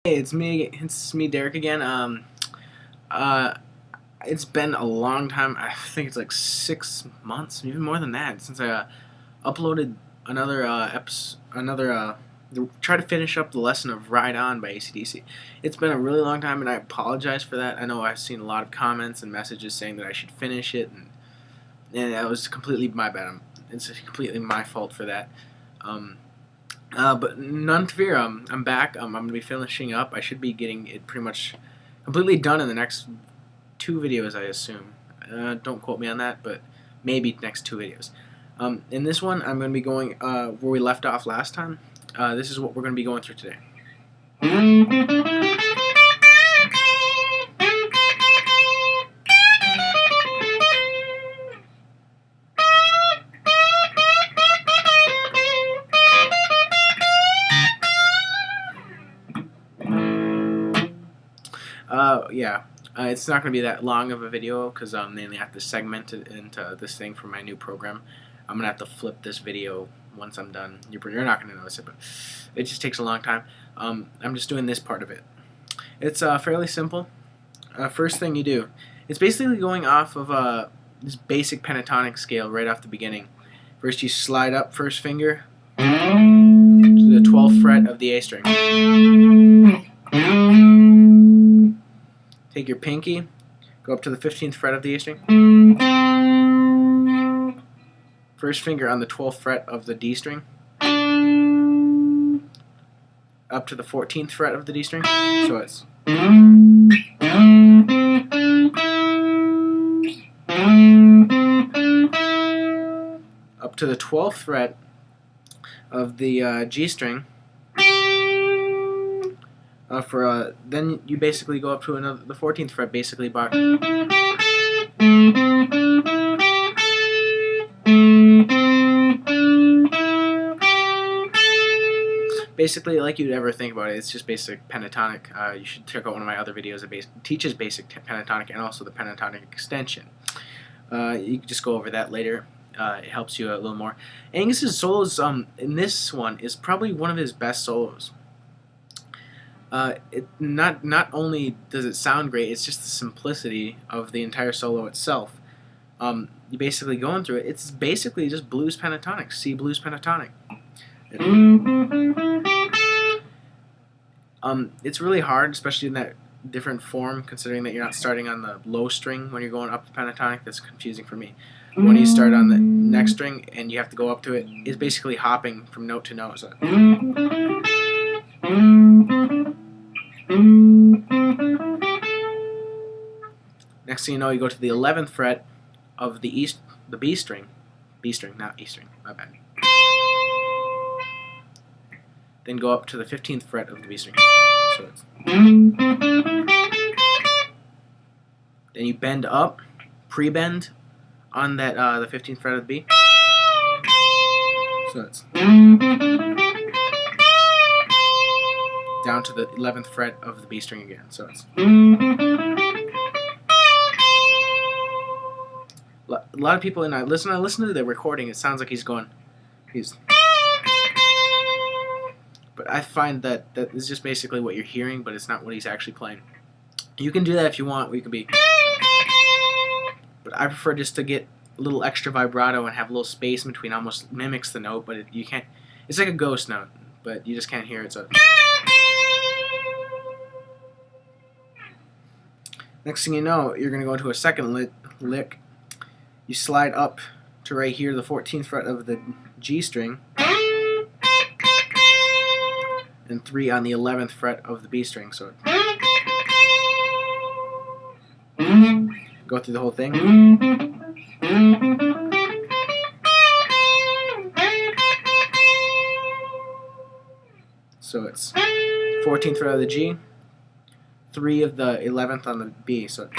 Hey, it's me, Derek again. Uh, it's been a long time. I think it's like 6 months, even more than that, since I uploaded another try to finish up the lesson of "Ride On" by ACDC. It's been a really long time, and I apologize for that. I know I've seen a lot of comments and messages saying that I should finish it, and that was completely my bad. It's completely my fault for that. Um, but none to fear. I'm back. I'm going to be finishing up. I should be getting it pretty much completely done in the next 2 videos, I assume. Don't quote me on that, but maybe next 2 videos. In this one, I'm going to be going where we left off last time. This is what we're going to be going through today. Yeah. It's not going to be that long of a video because I'm mainly have to segment it into this thing for my new program. I'm going to have to flip this video once I'm done. You're not going to notice it, but it just takes a long time. I'm just doing this part of it. It's fairly simple. First thing you do, it's basically going off of this basic pentatonic scale right off the beginning. First you slide up first finger to the 12th fret of the A string. Take your pinky, go up to the 15th fret of the A string. First finger on the 12th fret of the D string. Up to the 14th fret of the D string. So it's up to the 12th fret of the G string. Then you basically go up to the 14th fret, basically by basically like you'd ever think about it. It's just basic pentatonic. You should check out one of my other videos that teaches basic pentatonic and also the pentatonic extension. You can just go over that later. It helps you a little more. Angus's solos in this one is probably one of his best solos. Not only does it sound great, it's just the simplicity of the entire solo itself. You basically going through it. It's basically just blues pentatonic, C blues pentatonic. It's really hard, especially in that different form, considering that you're not starting on the low string when you're going up the pentatonic. That's confusing for me. When you start on the next string and you have to go up to it, it's basically hopping from note to note. So next thing you know, you go to the 11th fret of the B string, not E string, my bad. Then go up to the 15th fret of the B string. So then you bend up, pre-bend on that the 15th fret of the B. So it's down to the 11th fret of the B string again. So it's a lot of people, and I listen to the recording. It sounds like he's. But I find that is just basically what you're hearing, but it's not what he's actually playing. You can do that if you want. We could be, but I prefer just to get a little extra vibrato and have a little space in between. Almost mimics the note, but you can't. It's like a ghost note, but you just can't hear it. So next thing you know, you're gonna go into a second lick. You slide up to right here, the 14th fret of the G string, and 3 on the 11th fret of the B string. So go through the whole thing. So it's 14th fret of the G, 3 of the 11th on the B. So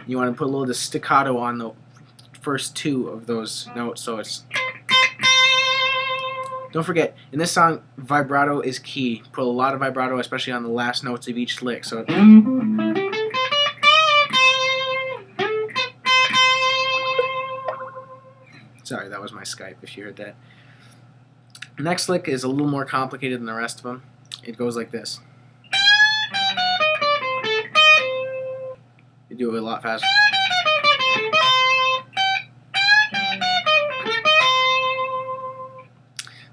you want to put a little staccato on the first 2 of those notes. So it's. Don't forget, in this song, vibrato is key. Put a lot of vibrato, especially on the last notes of each lick. So sorry, that was my Skype if you heard that. Next lick is a little more complicated than the rest of them. It goes like this. You do it a lot faster.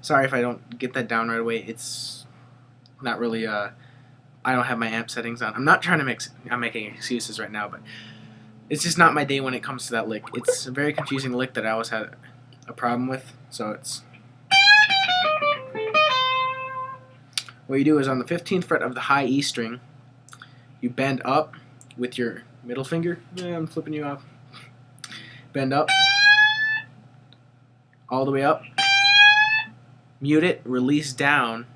Sorry if I don't get that down right away. It's not really I don't have my amp settings on. I'm not trying to I'm making excuses right now, but it's just not my day when it comes to that lick. It's a very confusing lick that I always had a problem with. So it's what you do is on the 15th fret of the high E string, you bend up with your middle finger. Yeah, I'm flipping you off. Bend up all the way up. Mute it, release down,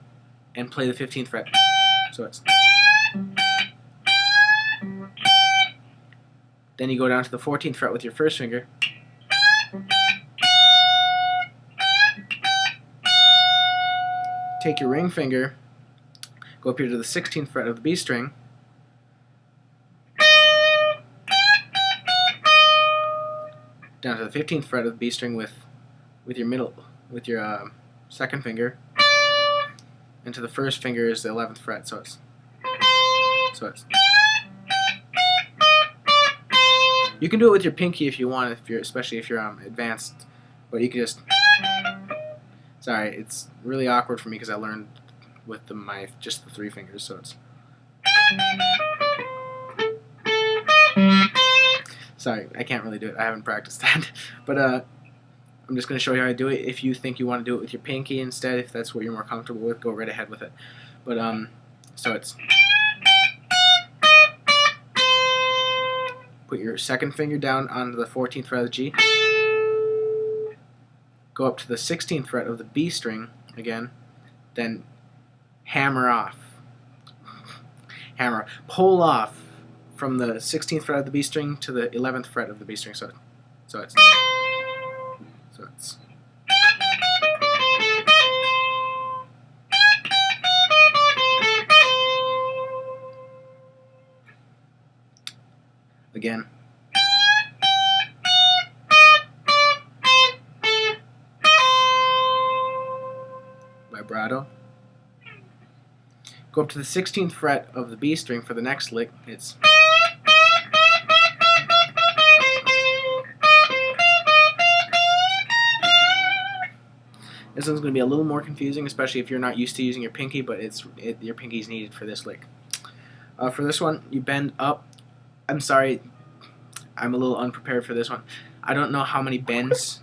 and play the 15th fret. So it's. Then you go down to the 14th fret with your first finger. Take your ring finger, go up here to the 16th fret of the B string. Down to the 15th fret of the B string with your second finger, and to the first finger is the 11th fret. So it's. You can do it with your pinky if you want, especially if you're advanced, but you can just. Sorry, it's really awkward for me because I learned with just the 3 fingers. So it's. Sorry, I can't really do it. I haven't practiced that, but I'm just going to show you how to do it. If you think you want to do it with your pinky instead, if that's what you're more comfortable with, go right ahead with it. But so it's. Put your second finger down onto the 14th fret of the G. Go up to the 16th fret of the B string again. Then hammer off. Pull off from the 16th fret of the B string to the 11th fret of the B string. So it's. Again. Vibrato. Go up to the 16th fret of the B string for the next lick. It's. This one's going to be a little more confusing, especially if you're not used to using your pinky, but your pinky is needed for this lick. For this one, you bend up. I'm sorry, I'm a little unprepared for this one. I don't know how many bends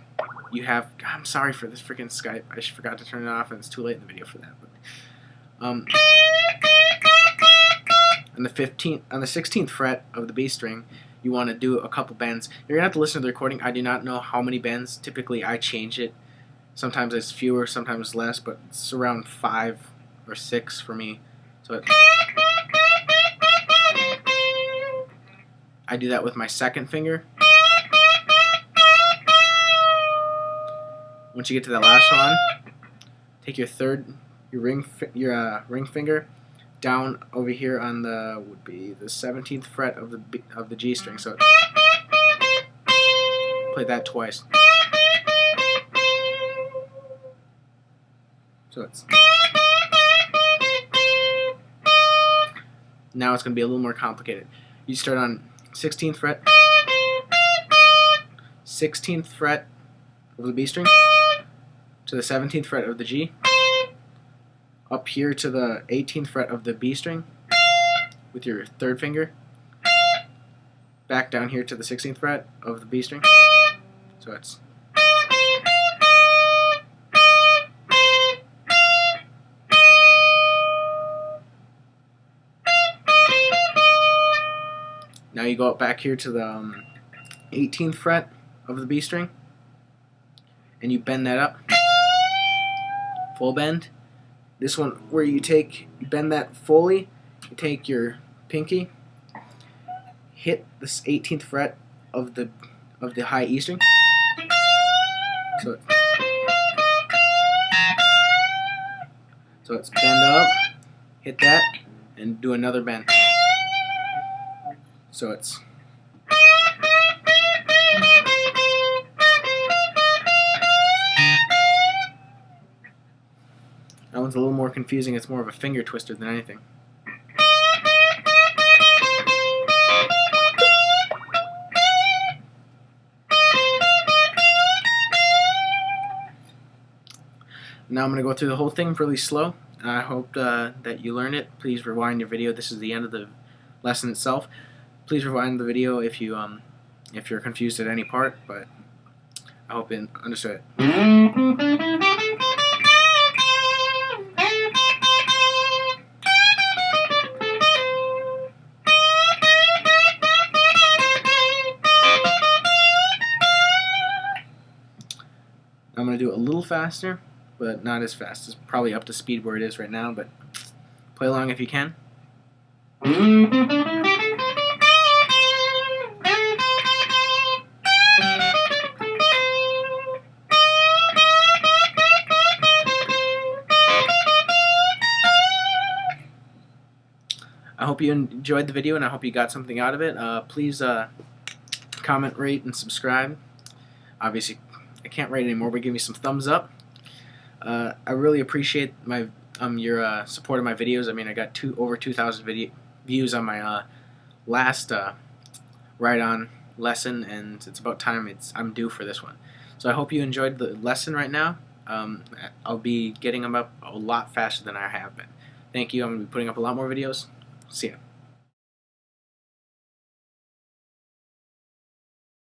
you have. I'm sorry for this freaking Skype. I forgot to turn it off, and it's too late in the video for that. But, on the 16th fret of the B string, you want to do a couple bends. You're gonna have to listen to the recording. I do not know how many bends. Typically, I change it. Sometimes it's fewer, sometimes less, but it's around 5 or 6 for me. So I do that with my second finger. Once you get to that last one, take your ring finger down over here on the 17th fret of the G string. So play that twice. So it's. Now it's going to be a little more complicated. You start on 16th fret, 16th fret of the B string, to the 17th fret of the G, up here to the 18th fret of the B string with your third finger, back down here to the 16th fret of the B string. So it's. Now you go up back here to the 18th fret of the B string, and you bend that up, full bend. This one where you bend that fully, you take your pinky, hit this 18th fret of the high E string. So it's bend up, hit that, and do another bend. So it's. That one's a little more confusing. It's more of a finger twister than anything. Now I'm going to go through the whole thing really slow. I hope that you learned it. Please rewind your video. This is the end of the lesson itself. Please rewind the video if you're confused at any part, but I hope you understood it. I'm going to do it a little faster, but not as fast. It's probably up to speed where it is right now, but play along if you can. I hope you enjoyed the video, and I hope you got something out of it. Please comment, rate, and subscribe. Obviously, I can't rate anymore, but give me some thumbs up. I really appreciate my your support of my videos. I mean, I got over 2,000 views on my last ride-on lesson, and it's about time I'm due for this one. So I hope you enjoyed the lesson right now. I'll be getting them up a lot faster than I have been. Thank you. I'm going to be putting up a lot more videos. See ya.